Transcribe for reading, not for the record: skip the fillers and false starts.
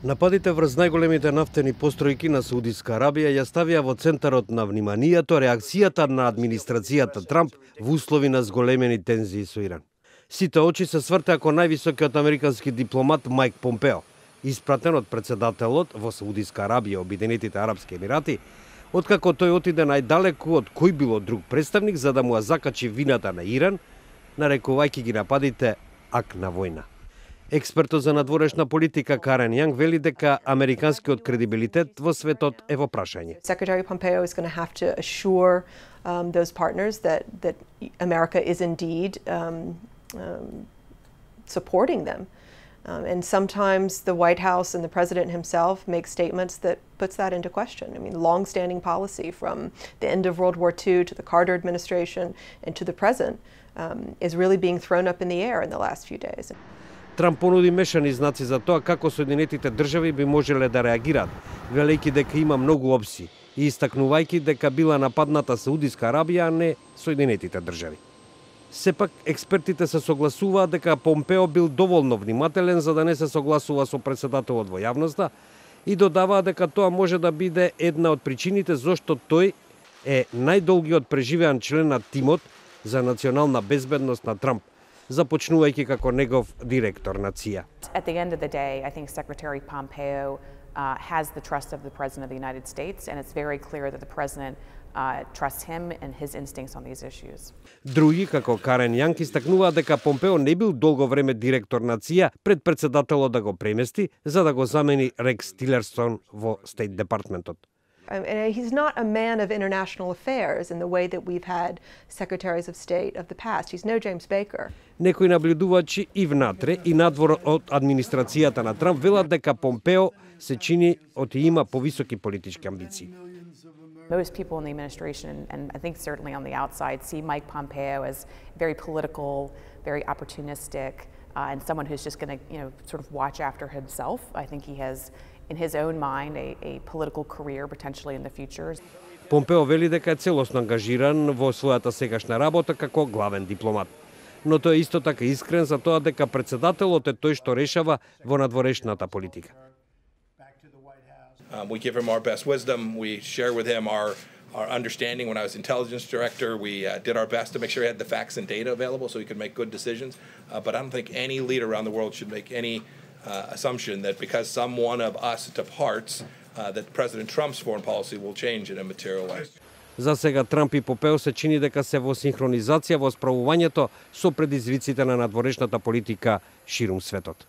Нападите врз најголемите нафтени постројки на Саудиска Арабија ја ставија во центарот на вниманието реакцијата на администрацијата Трамп во услови на зголемени тензии со Иран. Сите очи се свртеа кон највисокиот американски дипломат Мајк Помпео, испратен од председателот во Саудиска Арабија, Обединетите арапски емирати, откако тој отиде најдалеку од кој било друг представник за да му ја закачи вината на Иран, нарекувајќи ги нападите ак на војна. Експертот за надворешна политика Карен Јанг вели дека американскиот кредибилитет во светот е во прашање. Secretary Pompeo is going to have to assure those partners that America is indeed supporting them. And sometimes the White House and the president himself make statements that puts that into question. I mean, long-standing policy from the end of World War II to the Carter administration and to the present is really being thrown up in the air in the last few days. Трамп понуди мешани знаци за тоа како Соединетите држави би можеле да реагираат, велејќи дека има многу опции и истакнувајќи дека била нападната Саудиска Арабија, а не Соединетите држави. Сепак, експертите се согласуваат дека Помпео бил доволно внимателен за да не се согласува со председателот во јавноста и додаваа дека тоа може да биде една од причините зошто тој е најдолгиот преживеан член на тимот за национална безбедност на Трамп, започнувајќи како негов директор на ЦИА. At the end of the day, I think Secretary Pompeo has the trust of the President of the United States, and it's very clear that the President trusts him and his instincts on these issues. Други, како Карен Јанг, истакнуваат дека Помпео не бил долго време директор на ЦИА пред председателот да го премести, за да го замени Рекс Тилерсон во Стейт департментот. And he's not a man of international affairs in the way that we've had secretaries of state of the past. He's no James Baker. Некои наблюдувачи и внатре и надвор од администрацијата на Трамп велат дека Помпео се чини од и има повисоки политички амбиции. Most people in the administration, and I think certainly on the outside, see Mike Pompeo as very political, very opportunistic, and someone who's just going to, sort of watch after himself. I think he has, in his own mind, a political career potentially in the future. Помпео вели дека е целосно ангажиран во својата сегашна работа како главен дипломат. Но тој е исто така искрен за тоа дека председателот е тој што решава во надворешната политика. We give him our best wisdom. We share with him our understanding. When I was intelligence director, we did our best to make sure he had the facts and data available so he could make good decisions. But I don't think any leader around the world should make any assumption that because some one of us departs, that President Trump's foreign policy will change in a material way. За сега Трамп и Помпео се чини дека се во синхронизација во справувањето со предизвиците на надворешната политика ширум светот.